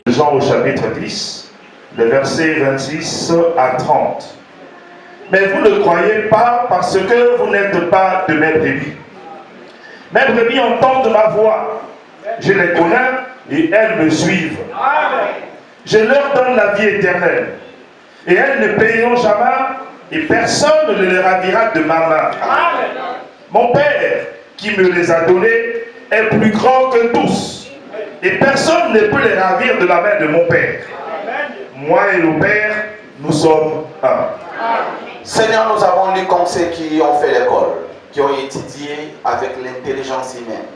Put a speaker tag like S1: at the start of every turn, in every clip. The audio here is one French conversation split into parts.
S1: Jean au chapitre 10, les versets 26 à 30. Mais vous ne croyez pas parce que vous n'êtes pas de mes brebis. Mes brebis entendent ma voix. Je les connais et elles me suivent. Je leur donne la vie éternelle. Et elles ne paieront jamais et personne ne les ravira de ma main. Mon Père qui me les a donnés est plus grand que tous. Et personne ne peut les ravir de la main de mon Père. Moi et le Père, nous sommes un.
S2: Seigneur, nous avons lu comme ceux qui ont fait l'école, qui ont étudié avec l'intelligence humaine.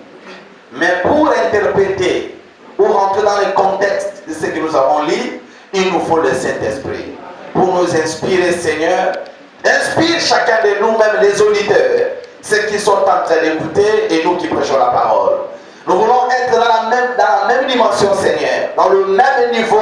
S2: Mais pour interpréter, pour rentrer dans le contexte de ce que nous avons lu, il nous faut le Saint-Esprit. Pour nous inspirer, Seigneur, inspire chacun de nous, même les auditeurs, ceux qui sont en train d'écouter et nous qui prêchons la parole. Nous voulons être dans la même dimension, Seigneur, dans le même niveau,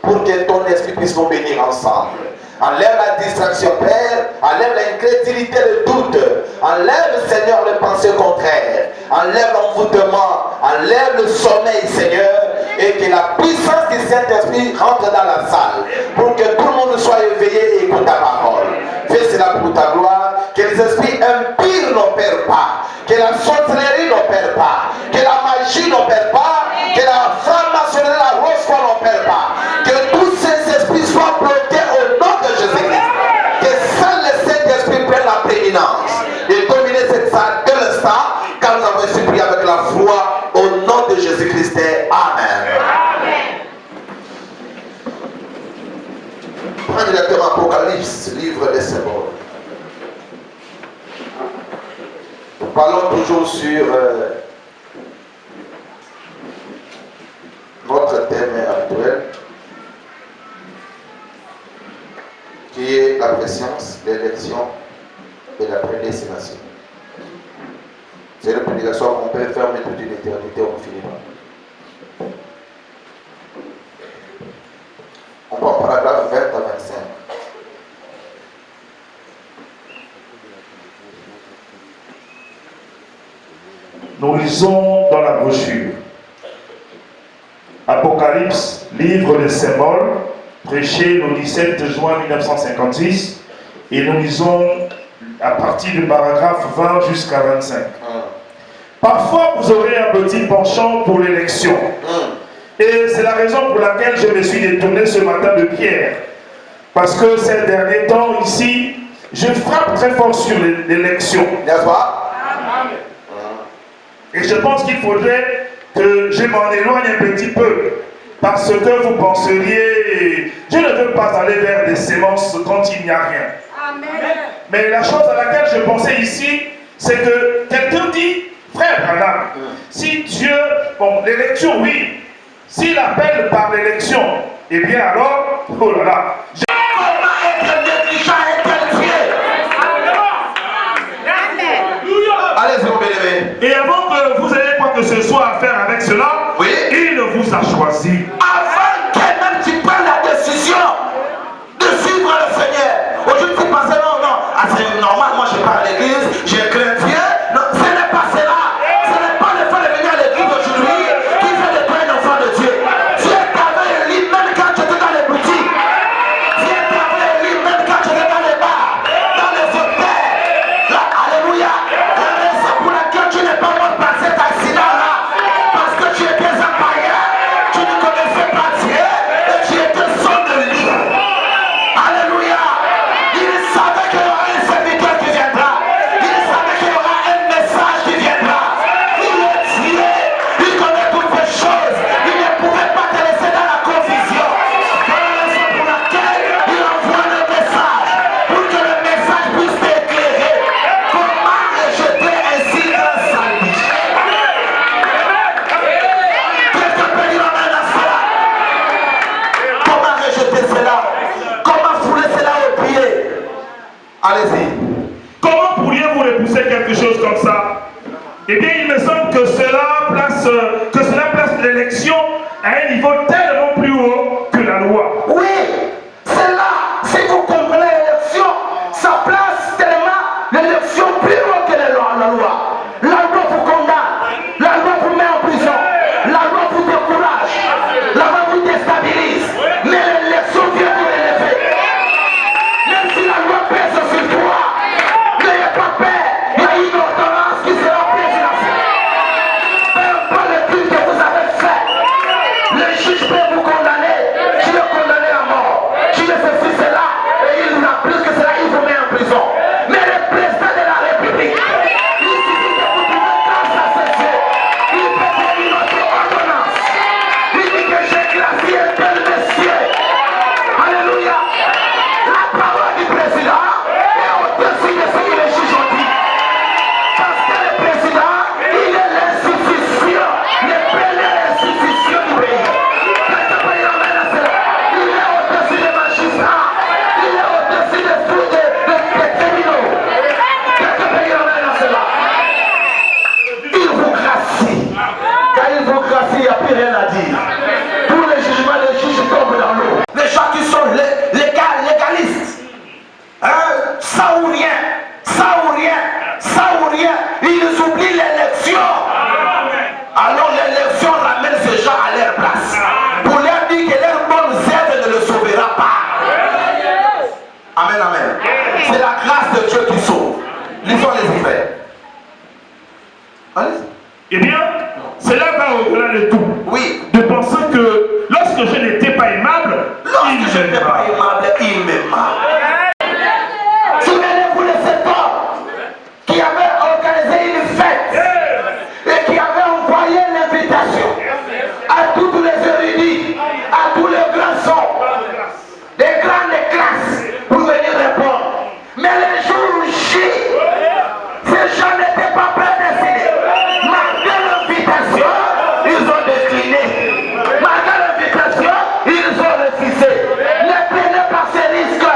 S2: pour que ton esprit puisse nous bénir ensemble. Enlève la distraction, Père, enlève l'incrédulité, le doute, enlève, Seigneur, les pensées contraires, enlève l'envoûtement, enlève le sommeil, Seigneur, et que la puissance du Saint-Esprit rentre dans la salle, pour que tout le monde soit éveillé et écoute ta parole. Fais cela pour ta gloire, que les esprits impurs n'opèrent pas, que la sorcellerie n'opère pas, que la magie n'opère pas, que la franc-maçonnerie, la rose-foi n'opère pas, que tous ces esprits soient bloqués au nom de Jésus-Christ, que seul le Saint-Esprit prenne la prééminence et dominer cette salle de l'instant, car nous avons ainsi prié avec la foi au nom de Jésus-Christ. Amen. Prends directement Apocalypse, livre des symboles. Nous parlons toujours sur notre thème actuel, qui est la préscience, l'élection et la prédestination. C'est une prédication qu'on peut faire mais toute une éternité, on finit pas. On prend paragraphe 20 à 25.
S1: Nous lisons dans la brochure Apocalypse, livre des symboles, prêché le 17 juin 1956, et nous lisons à partir du paragraphe 20 jusqu'à 25. Parfois, vous aurez un petit penchant pour l'élection. Et c'est la raison pour laquelle je me suis détourné ce matin de Pierre. Parce que ces derniers temps, ici, je frappe très fort sur l'élection.
S2: N'est-ce pas?
S1: Et je pense qu'il faudrait que je m'en éloigne un petit peu. Parce que vous penseriez, je ne veux pas aller vers des sémences quand il n'y a rien. Amen. Mais la chose à laquelle je pensais ici, c'est que quelqu'un dit, frère Branham, si Dieu, bon, l'élection, oui, s'il appelle par l'élection, eh bien alors, oh là là, comment être négligent et qualifié?
S2: Allez-y, mon bien-aimé.
S1: Et avant que vous ayez quoi que ce soit à faire avec cela,
S2: oui,
S1: il vous a choisi.
S2: Avant qu'elle-même tu prennes la décision de suivre le Seigneur. Aujourd'hui, tu penses non, c'est normal, moi je pars à l'église, j'ai chrétien. Non, ce n'est pas cela. Ce n'est pas le fait de venir à l'église aujourd'hui qui fait de toi un enfant de Dieu. Dieu t'avait élu même quand tu étais dans les boutiques. Dieu t'avait élu même quand tu étais dans les bars, dans les hôtels. Là, alléluia. La raison pour laquelle tu n'es pas mort par cet accident-là, parce que tu étais un païen, tu ne connaissais pas Dieu et tu étais sans de lui. Alléluia. Il savait qu'il y aura un serviteur qui viendra. Il savait qu'il y aura un message qui viendra. Il est Dieu. Il connaît toutes les choses. Il ne pouvait pas te laisser dans la confusion. C'est la raison pour laquelle il envoie le message. Pour que le message puisse t'éclairer. Comment rejeter ainsi un sandwich? Quelqu'un peut dire amen à cela. Comment rejeter cela? Comment fouler cela au pied? Allez-y.
S1: Comment pourriez-vous repousser quelque chose comme ça? Eh bien, il me semble que cela place l'élection à un niveau tellement plus haut que la loi.
S2: Oui, c'est là, si vous comprenez l'élection, ça place tellement l'élection plus haut que la loi. La loi vous condamne.
S1: Eh bien, cela va au-delà de tout.
S2: Oui.
S1: De penser que lorsque je n'étais pas aimable,
S2: Lorsque je n'étais pas aimable, il m'aimait. Souvenez-vous de cet homme qui avait organisé une fête et qui avait envoyé l'invitation à tous les érudits, à tous les grands sons, des grandes classes pour venir répondre. Mais les jours J, ces gens n'étaient pas prédestinés. Malgré l'invitation, ils ont décliné. Malgré l'invitation, ils ont refusé. Ne prenez pas ces risques.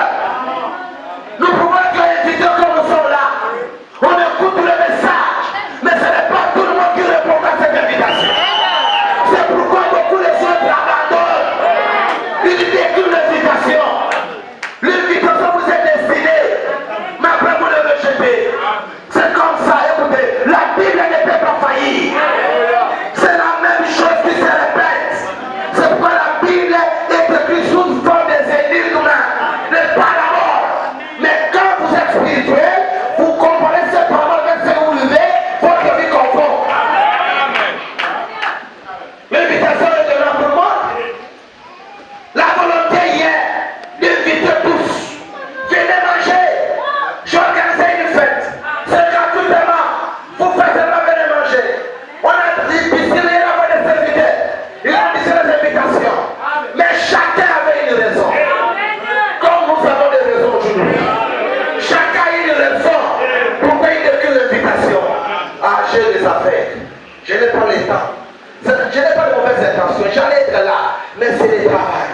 S2: Nous pouvons être invités comme nous sommes là. On écoute le message, mais ce n'est pas tout le monde qui répond à cette invitation. C'est pourquoi beaucoup de gens abandonnent. Ils déclinent l'invitation. L'invitation vous est destinée, mais après vous le rejetez. C'est comme ça, écoutez, la Bible ne peut pas faillir. C'est la même chose qui se répète. C'est pourquoi la Bible est écrite sous forme des énigmes, n'est pas la mort. Mais quand vous êtes spirituel, vous comprenez ces paroles, même si vous levez, votre vie confond. L'invitation est de tout le monde. La volonté hier d'inviter tous. Venez manger. J'ai organisé une fête. C'est gratuitement. Vous faites seulement venir manger. On a dit piscine, il y avait des serviteurs. Il a dit les invitations. Mais chacun avait une raison. Comme nous avons des raisons aujourd'hui. Chacun a une raison pourquoi il décline l'invitation. Ah, j'ai des affaires. Je n'ai pas le temps. Je n'ai pas de mauvaises intentions. J'allais être là, mais c'est le travail.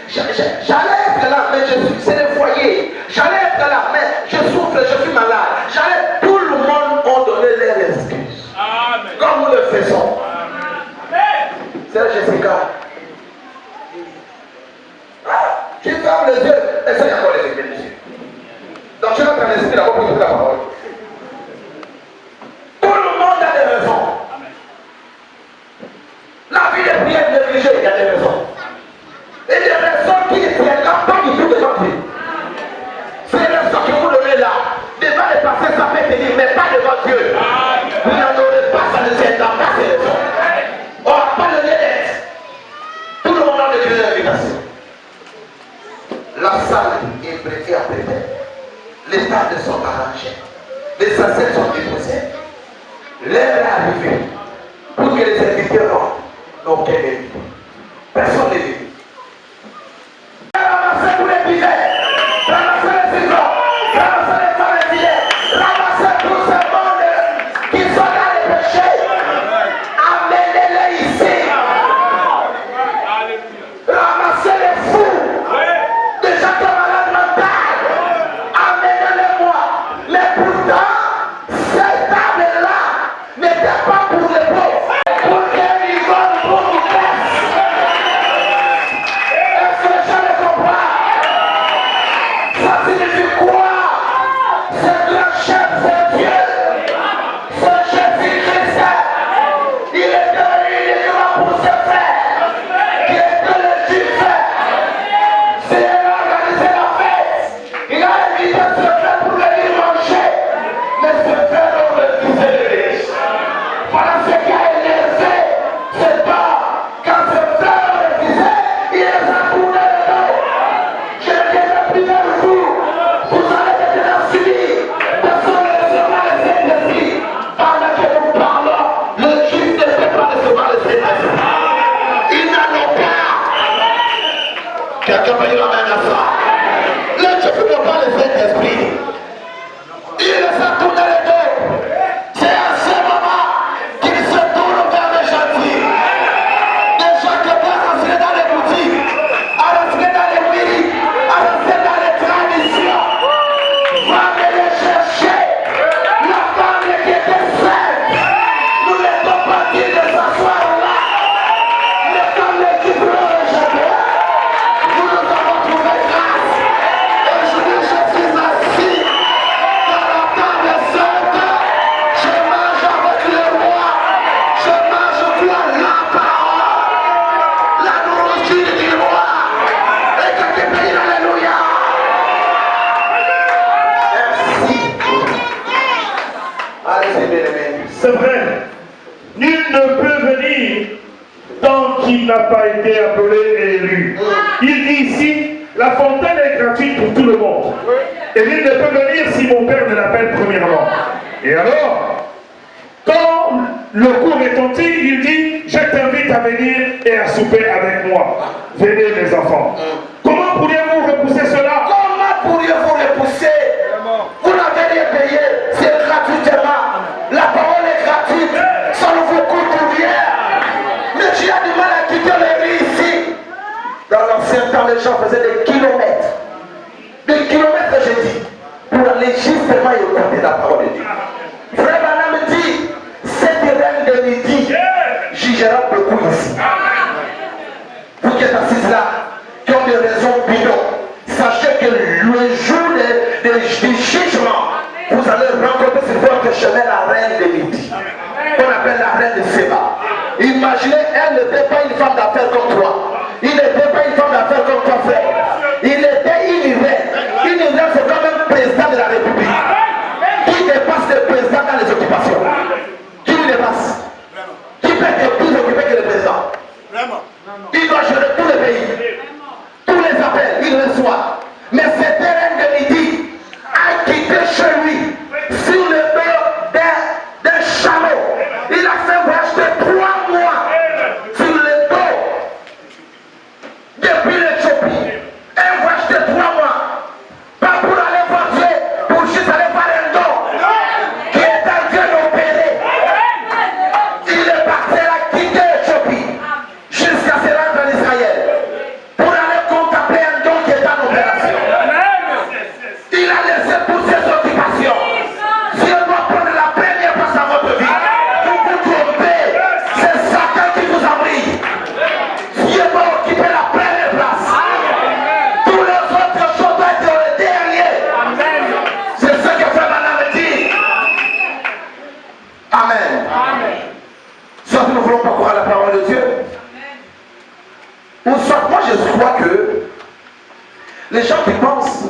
S2: J'allais être là, mais c'est le foyer. J'allais être là, mais je souffre, je suis malade. Tout le monde a donné leurs excuses. Amen. Comme nous le faisons. C'est Jessica. Tu fermes les yeux, essaye encore les yeux, les yeux. Donc je vais prendre l'esprit d'abord pour écouter la parole. Tout le monde a des raisons. La vie de prière négligée, il y a des raisons. Et des raisons qui tiennent là, pas du tout de notre vie. C'est les raisons que vous donnez là. Devant les passés, ça peut tenir, mais pas devant Dieu. Vous n'en aurez pas, ça ne tient pas ces raisons. On n'a pas le lieu d'être. Tout le monde a décliné l'invitation. La salle est prêtée à prêter. Les tables sont arrangées. Les assiettes sont déposées. L'heure est arrivée pour que les invités rentrent. Donc, aucun n'est venu. Personne n'est venu. Ramassez tous les billets. Ramassez les ciseaux. Ramassez les femmes et billets. Ramassez tous ces mondes qui sont dans les péchés. Amenez-les ici. Ramassez les fous. Des gens qui sont malades mentales. Amenez-les-moi. Mais pourtant, cette table-là n'était pas pour les pauvres. Pour qu'ils vont pour nous faire
S1: Nul ne peut venir tant qu'il n'a pas été appelé et élu. Il dit ici, la fontaine est gratuite pour tout le monde. Et nul ne peut venir si mon Père ne l'appelle premièrement. Et alors, quand le coup retentit, il dit, je t'invite à venir et à souper avec moi. Venez mes enfants. Comment pourriez-vous repousser cela?
S2: Comment pourriez-vous repousser? Vous n'avez rien payé, c'est gratuitement. La parole est gratuite, ça ne vous coûte rien. Mais tu as du mal à quitter les rues ici. Dans l'ancien temps, les gens faisaient des kilomètres. Des kilomètres, j'ai dit, pour aller justement écouter la parole de Dieu. Frère Branham me dit, cette reine de midi jugera beaucoup ici. Vous qui êtes assis là, qui ont des raisons bidons, sachez que le jour du jugement, vous allez rencontrer sur votre chemin la reine de midi, qu'on appelle la reine de Séba. Imaginez, elle n'était pas une femme d'affaires comme toi. Il n'était pas une femme d'affaires comme toi, frère. Il était une reine. Une reine, c'est quand même président de la République. Qui dépasse le président dans les occupations? Qui lui dépasse? Qui peut être plus occupé que le président? Il doit gérer tout le pays. Tous les appels, il reçoit. Mais cette reine de midi a quitté chez lui sur le dos d'un chameau. Il a fait un voyage de 3 mois sur le dos depuis l'Éthiopie. Un voyage de 3 mois. Pas pour aller voir Dieu, pour juste aller voir un don qui est en train d'opérer. Il est parti à quitter l'Éthiopie jusqu'à se rendre en Israël pour aller contempler un don qui est en opération. Il a laissé toutes ses occupations. Dieu doit prendre la première place dans votre vie. Vous vous trompez. C'est Satan qui vous abrite. Dieu doit occuper la première place. Tous les autres choses doivent être le dernier. C'est ce que Frère Branham me dit. Amen. Soit nous ne voulons pas croire à la parole de Dieu. Ou soit moi je crois que les gens qui pensent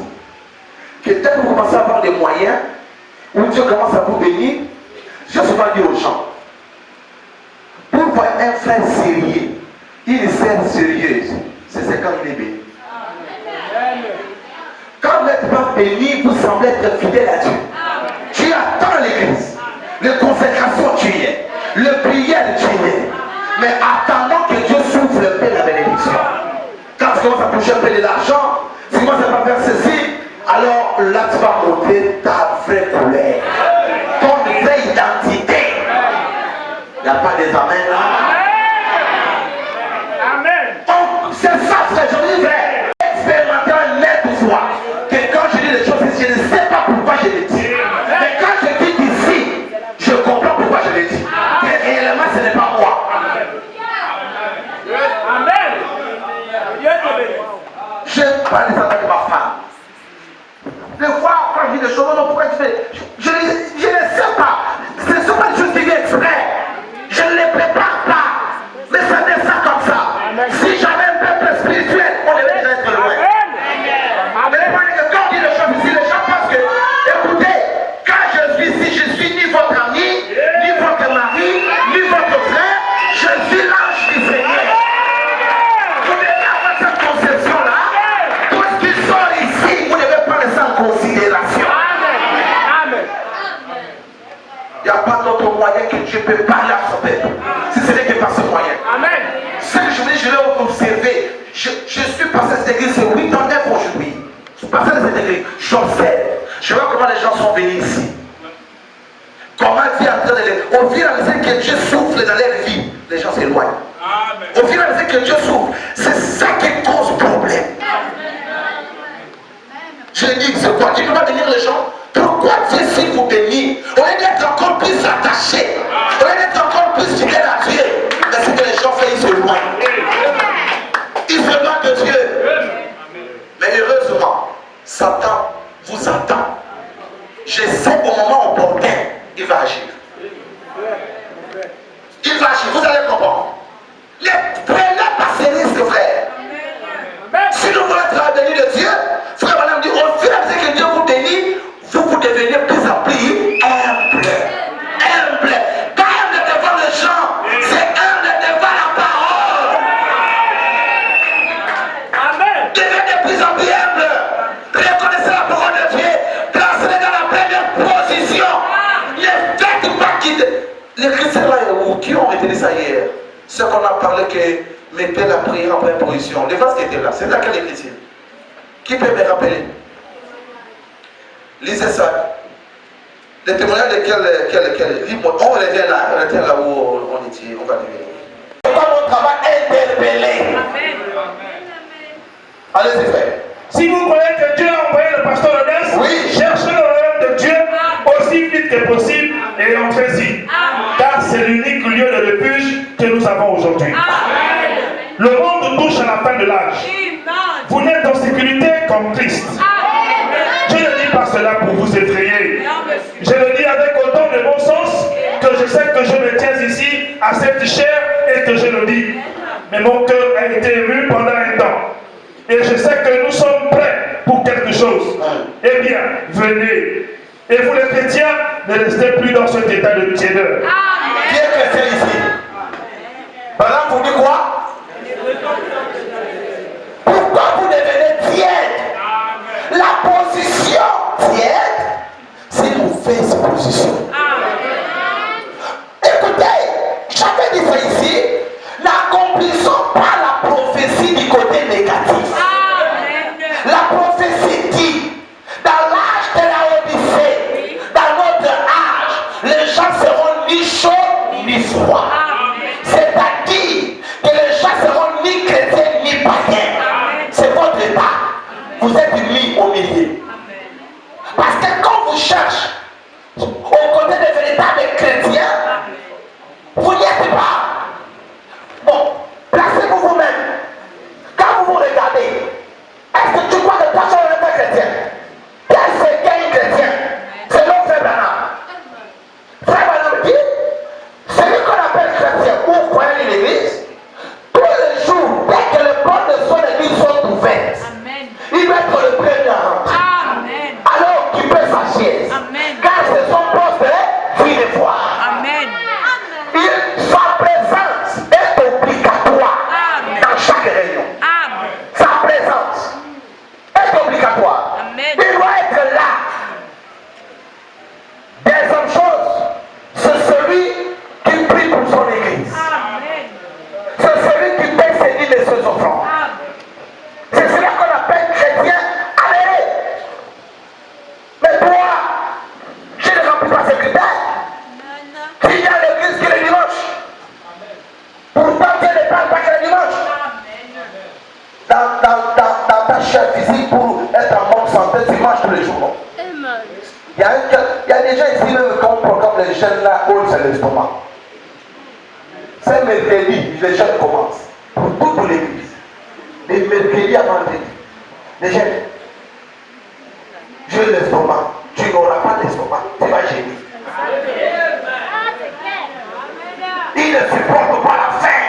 S2: que dès que vous commencez à avoir des moyens, où Dieu commence à vous bénir, je souvent dit aux gens, pour voir un frère sérieux, une sœur sérieuse, c'est quand il est béni. Quand vous n'êtes pas béni, vous semblez être fidèle à Dieu. Tu attends l'église, les consécrations tu y es, le prière tu y es, mais attendant que Dieu souffle un peu la bénédiction. Quand tu commences à toucher un peu de l'argent, si tu commences à pas faire ceci, alors là tu vas montrer ta vraie couleur, ton vraie identité. Il n'y a pas des amens là. Amen. C'est ça, frère, je dis vrai. Expérimenter un être soi. Que quand je dis des choses, je ne sais pas pourquoi je les dis. Mais quand je dis ici, je comprends pourquoi je les dis. Mais réellement, ce n'est pas moi. Amen. Je parle de ça avec ma femme. Des fois, quand je dis des choses, non, pourquoi tu fais? Je ne sais pas. Ce ne sont pas des choses qui viennent exprès. Je ne les prépare pas. Mais ça descend comme ça. Si j'avais un peuple spirituel, on devait déjà être loin. Mais le problème est que quand on dit des choses ici, les gens pensent que, écoutez, quand je suis ici, je suis ni votre ami, ni votre mari, ni votre frère, je suis l'ange du Seigneur. Vous devez avoir cette conception-là. Tout ce qui sort ici, vous devez prendre ça en considération. Il n'y a pas d'autre moyen que Dieu peut parler à son peuple. Si ce n'est que par ce moyen. Amen. Ce que je veux dire, je l'ai observé. Je suis passé à cette église, c'est 8 ans aujourd'hui. Je suis passé à cette église. J'observe. Je vois comment les gens sont venus ici. Comment Dieu est en train de les... Au fur et à mesure que Dieu souffle dans leur vie, les gens s'éloignent. Au fur et à mesure que Dieu souffle, c'est ça qui cause problème. Je dis, c'est quoi? Tu ne peux pas bénir les gens? Pourquoi Dieu s'il vous bénit? Au lieu d'être encore plus attaché, au lieu d'être encore plus fidèle à Dieu, mais c'est que les gens font, ils se loignent. Ils se loignent de Dieu. Mais heureusement, Satan vous attend. Je sais qu'au moment opportun, il va agir. Il va agir, vous allez comprendre. Prenez pas ces risques, frère. Si nous voulons être la bénie de Dieu, frère Branham dit, au fur et à mesure que Dieu vous bénit, vous devenez plus en plus humble. Humble. Pas humble devant les gens. hier. Ce qu'on a parlé que mettait la prière en première position. Les vases qui étaient là, c'est laquelle écriture? Qui peut me rappeler? Lisez ça. Les témoignages de quel livre? On revient là où on était, on va arriver. Pourquoi mon travail interpellé? Allez-y, frère.
S1: Si vous croyez que Dieu a envoyé le pasteur Odès,
S2: oui,
S1: cherchez le royaume de Dieu aussi vite que possible et entrez-y. Car c'est l'unique lieu de refuge que nous avons aujourd'hui. Le monde touche à la fin de l'âge. Vous n'êtes en sécurité comme Christ. Je ne dis pas cela pour vous effrayer. Je le dis avec autant de bon sens que je sais que je me tiens ici à cette chair et que je le dis. Mais mon cœur a été ému pendant un temps. Et je sais que nous sommes prêts pour quelque chose. Eh bien, venez. Et vous les chrétiens, ne restez plus dans cet état de tiédeur.
S2: Qui est chrétien ici? Maintenant, vous dites quoi? Pourquoi vous devenez tiède? La position tiède, c'est une mauvaise position. Écoutez, chacun de ça ici, n'accomplissons pas la prophétie du côté négatif. La prophétie dit, dans l'âge de la Odyssée, dans notre âge, les gens seront ni chauds ni froids. C'est-à-dire que les gens seront ni chrétiens ni païens. C'est votre état. Vous êtes mis au milieu. Parce que quand vous cherchez au côté des véritables chrétiens, vous n'y êtes pas. Bon, placez-vous vous-même. Quand vous vous regardez, est-ce que tu crois que personne n'est pas chrétien? Qu'est-ce qu'un chrétien? C'est l'homme Frère Branham. Frère Branham dit, celui qu'on appelle chrétien ou croyant à l'église, tous les jours, dès que les portes de son église sont ouvertes, il va être le premier à rentrer. Alors occuper sa chaise. Car c'est son poste de vie de foi. Sa présence est obligatoire dans chaque réunion. Sa présence est obligatoire. Il doit être là. Deuxième chose, c'est celui qui prie pour son église. C'est celui qui paie ses dîmes et ses offrandes. C'est celui qu'on appelle chrétien avéré. Mais toi, je ne remplis pas ces critères. Il y a l'église qui est le dimanche. Pourtant, Dieu ne parle pas que le dimanche. Dans ta chair physique, pour être en bonne santé, tu manges tous les jours. Il y a des gens ici même qui ont programme les jeunes là, où c'est l'estomac. C'est mercredi, les jeunes commencent. Pour toute l'église. Les mercredis à vendredi. Les jeunes. J'ai l'estomac. Tu n'auras pas l'estomac. Tu vas gêner. Il ne supporte pas la faim.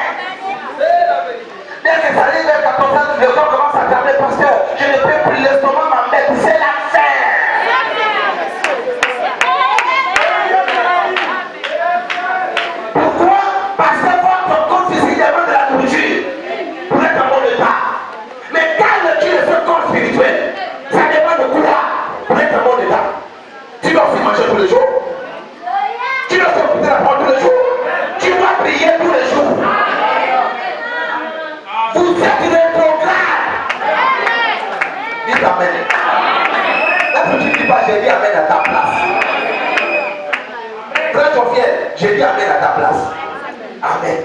S2: Dès que ça arrive à 14 ans, les gens commencent à garder parce que je ne peux plus l'estomac m'embête. C'est la faim. Pourquoi? Parce que votre corps physique demande de la nourriture pour être en bon état. Mais quand tu es ce corps spirituel, ça demande de quoi pour être en bon état? Tu dois aussi manger tous les jours. Tu dois écouter la parole tous les jours. Tu dois prier tous les jours. Vous êtes rétrograde. Dites amen. Là, tu ne dis pas, j'ai dit amen à ta place. Très confiant, j'ai dit amen à ta place. Amen.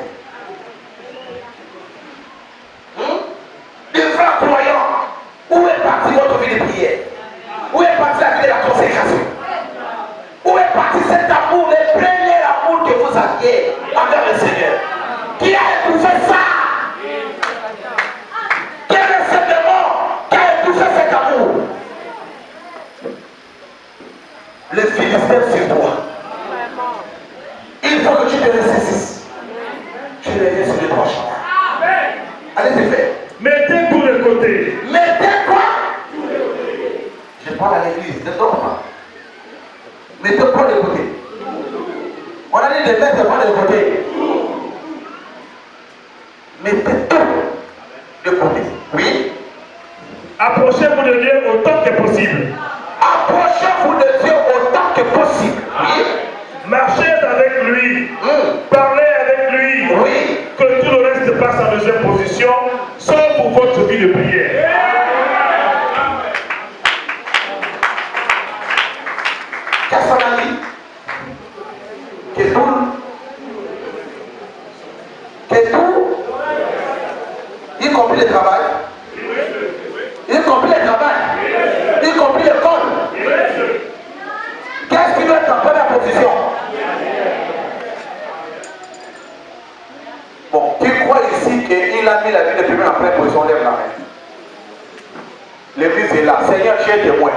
S2: Les frères croyants, où est partie votre vie de prière? Où est partie la vie de la consécration? Où est parti cet amour, le premier amour que vous aviez envers le Seigneur? Qui a étouffé ça? Quel est ce démon qui a étouffé cet amour? Le Philistin sur toi. Il faut que tu te ressaisisses. Tu reviens sur le droit chemin. Allez-y, frère.
S1: Mettez tout de côté.
S2: Mettez quoi? Je parle à l'église, ne dors pas. Mettez pas de côté. On a dit de mettre pas de côté. Mettez tout de côté. Oui.
S1: Approchez-vous de Dieu autant que possible.
S2: Approchez-vous de Dieu autant que possible. Oui.
S1: Marchez avec lui. Parlez avec lui. position, sauf pour votre vie de prière.
S2: Qu'est-ce qu'on a dit? Que tout, y compris le travail, y compris le travail, y compris l'école. Qu'est-ce qui doit être en première position? Bon, qui croit ici qu'il a mis la vie de prière en première position, lève la main. L'église est là. Seigneur, tu es témoin.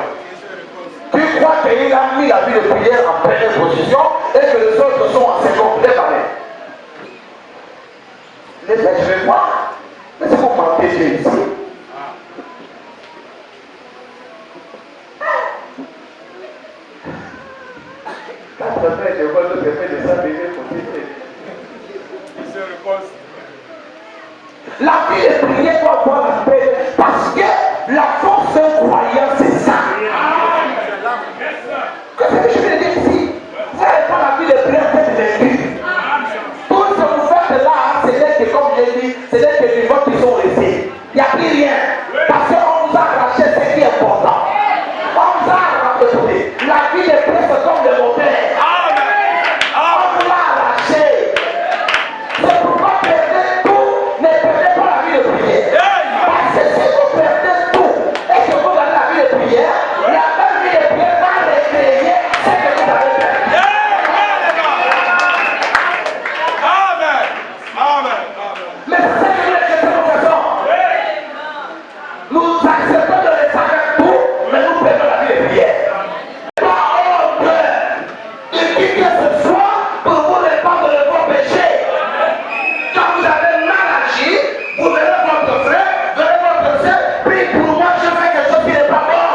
S2: Qui croit qu'il a mis la vie de prière en première position et que les autres sont en seconde? Lève la main. Je vais voir. Mais c'est pour manquer Dieu ici. La vie de prière doit avoir la paix parce que la force d'un croyant, c'est ça. Que ce que je veux dire ici, vous n'avez pas la vie de prière, c'est de l'église. Tout ce que vous faites là, c'est d'être, comme j'ai dit, c'est d'être des vivants qui sont restés. Il n'y a plus rien. Parce qu'on vous a arraché ce qui est important. On vous a arraché. La vie de prière, c'est comme le moteur. On vous l'a arraché. C'est pourquoi perdez tout, ne perdez pas la vie de prière. Parce que si vous perdez tout et que vous avez la vie de prière, la même vie de prière va récréer ce que vous avez perdu. Mais c'est ce que nous acceptons de façon. Nous acceptons de les savoir tout, mais nous perdons la vie de prière. Pas honte de quitter ce soir pour vous répandre de vos péchés. Quand vous avez mal agi, vous verrez votre frère, verrez votre sœur, puis pour moi je fais quelque chose qui n'est pas bon.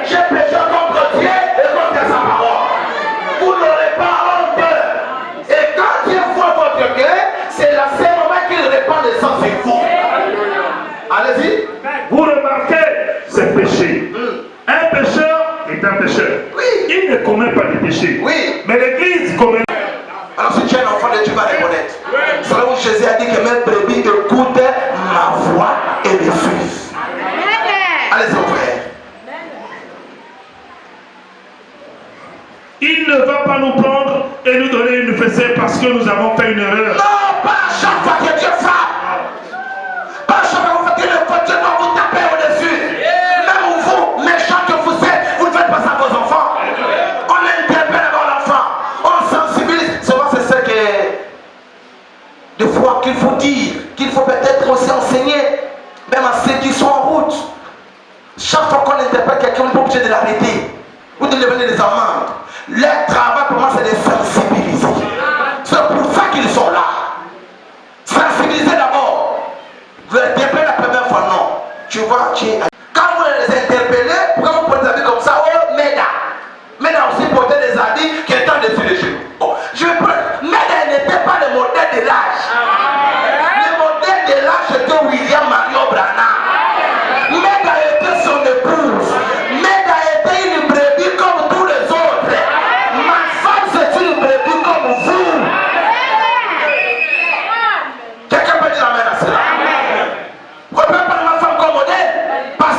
S2: J'ai péché contre Dieu et contre sa parole. Vous n'aurez pas honte. Et quand Dieu voit votre cœur, c'est là ce moment qu'il répand le sang sur vous. Allez-y.
S1: Vous remarquez ces péchés. Un pécheur est un pécheur.
S2: Oui.
S1: Il ne commet pas de péché.
S2: Oui.
S1: Mais l'Église commet.
S2: Alors si tu es un enfant de Dieu, tu vas reconnaître. C'est là où Jésus a dit que mes brebis écoutent ma voix et me suivent. Allez-y, frère.
S1: Il ne va pas nous prendre et nous donner une fessée parce que nous avons fait une erreur.
S2: Non, pas chaque fois que Dieu frappe. Pas chaque fois que vous faites une faute, Dieu doit vous taper au-dessus. Même vous, méchants que vous êtes, vous ne faites pas ça à vos enfants. On interpelle avant l'enfant. On sensibilise. Souvent, c'est ce que des fois qu'il faut dire, qu'il faut peut-être aussi enseigner, même à ceux qui sont en route. Chaque fois qu'on interpelle quelqu'un, on est obligé de l'arrêter ou de lui donner des amendes. Leur travail pour moi, c'est de sensibiliser. C'est pour ça qu'ils sont là. Sensibiliser d'abord. Vous les interpellez la première fois, non. Tu vois, quand vous les interpellez, pourquoi vous portez des habits comme ça? Oh, Meda. Meda aussi portait des habits qui étaient au-dessus des genoux. Oh, Meda n'était pas le modèle de l'âge. Le modèle de l'âge était William Mario Branham. Meda était son épouse. Meda était une brebis comme tous les autres. Ma femme, c'est une brebis comme vous. Quelqu'un peut dire amen à cela. Vous ne pouvez pas ma femme comme modèle. Parce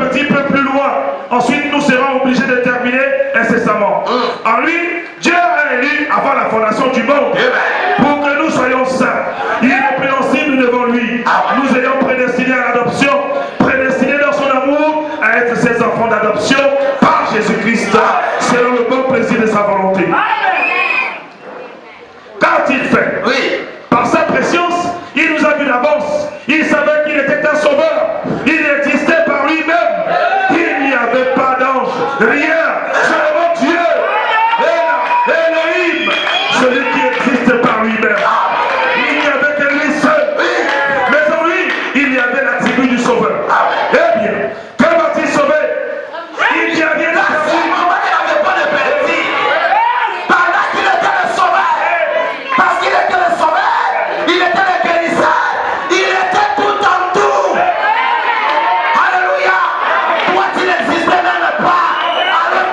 S1: petit peu plus loin. Ensuite, nous serons obligés de terminer incessamment. En lui, Dieu a élu avant la fondation du monde pour que nous soyons saints, irrépréhensibles devant lui. Nous ayons prédestinés à l'adoption, prédestinés dans son amour à être ses enfants d'adoption par Jésus-Christ, selon le bon plaisir de sa volonté. Quand il fait, par sa préscience, il nous a vu d'avance. Il savait qu'il était un sauveur. Il existait par lui-même. Il n'y avait pas d'ange, rien. Seulement Dieu, Elohim, celui qui existe par lui-même. Il n'y avait que lui seul. Mais en lui, il y avait l'attribut du sauveur. Eh bien, que va-t-il sauver? Il n'y a rien de perdu.
S2: Parce qu'il était le sauveur, il était le guérisseur, il était tout en tout. Alléluia. Toi tu n'existais même pas, alors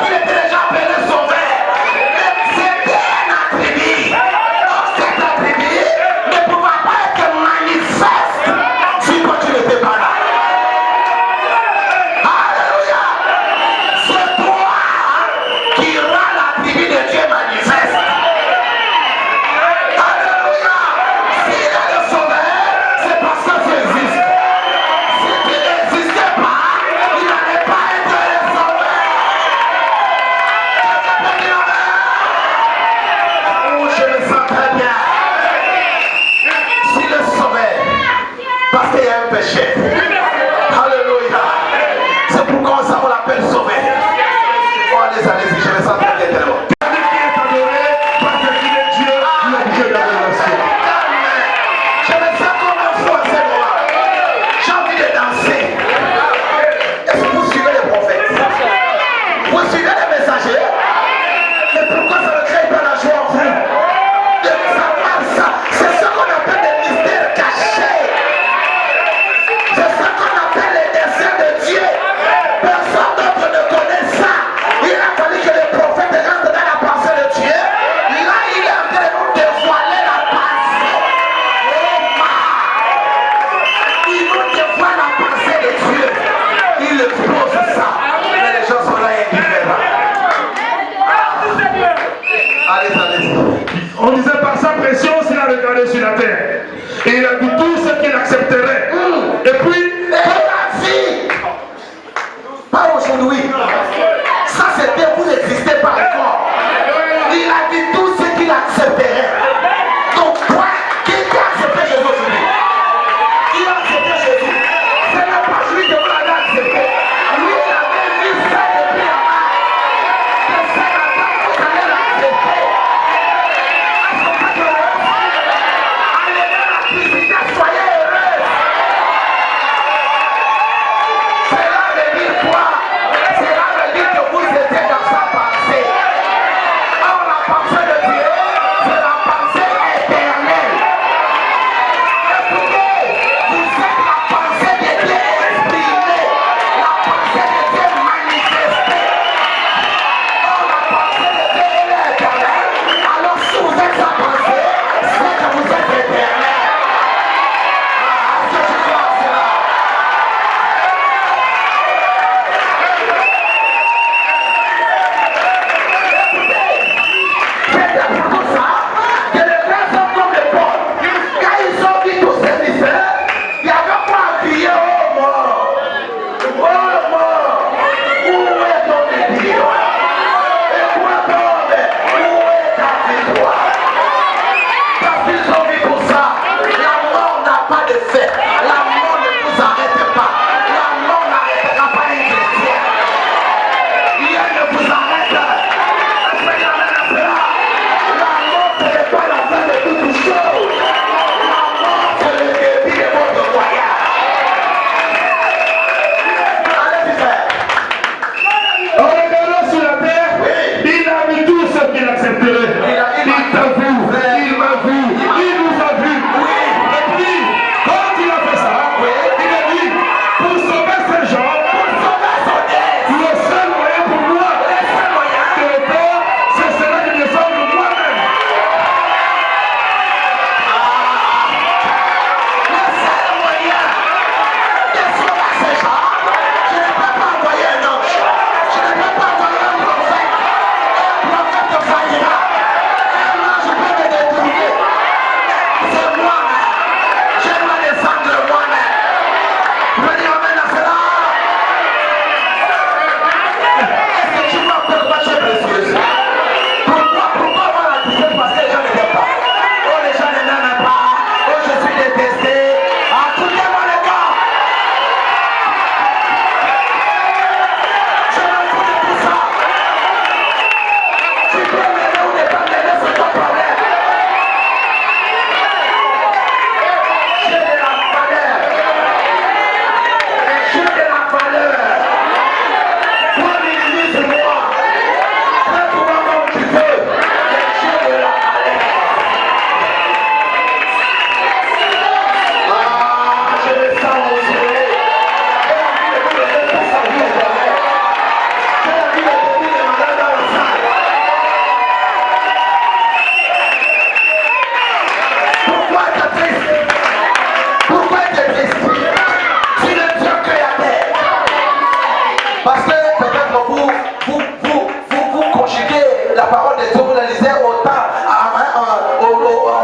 S2: Parce que peut-être vous conjuguez la parole de Dieu, vous la lisez autant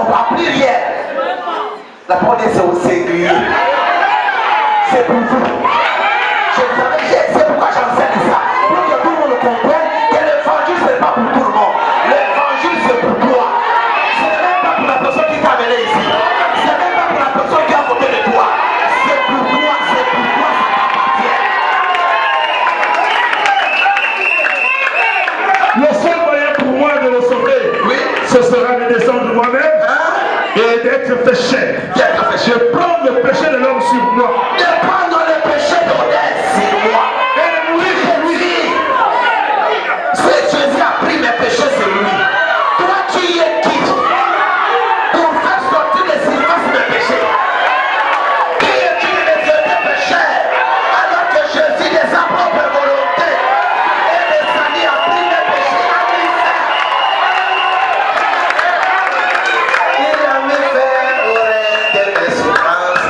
S2: en pluriel. La parole de Dieu c'est au singulier. C'est pour vous. C'est pourquoi j'enseigne ça. Pour que tout le monde comprenne que l'évangile ce n'est pas pour tout le monde. L'évangile c'est pour toi. Ce n'est même pas pour la personne qui t'a amené ici. Ce n'est même pas pour la personne qui est à côté de toi. C'est pour toi, ça t'appartient.
S1: Le seul moyen pour moi de le sauver,
S2: Oui.
S1: Ce sera de descendre moi-même et d'être péché. Je prends le péché de l'homme sur moi.
S2: De prendre le péché de l'homme sur moi.
S1: Et de mourir pour lui.
S2: Si Jésus a pris mes péchés sur lui, toi tu y es qui pour faire sortir les silences de mes péchés? Qui est-tu de Dieu tes péchés alors que Jésus de sa propre volonté est descendu a pris mes péchés à lui faire? Il a mis faire au règne de mes souffrances.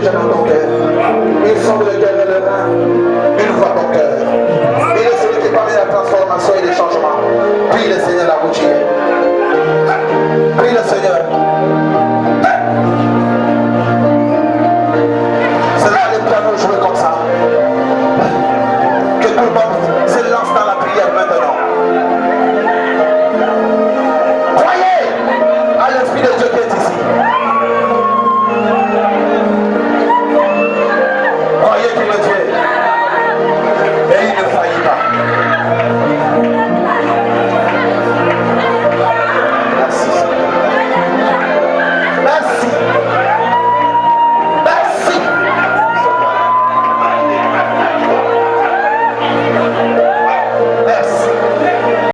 S2: déjà dans ton cœur. Il sonde le cœur et le rein. Il voit ton cœur. Il est celui qui permet la transformation et les changements. Prie le Seigneur la routine. Prie le Seigneur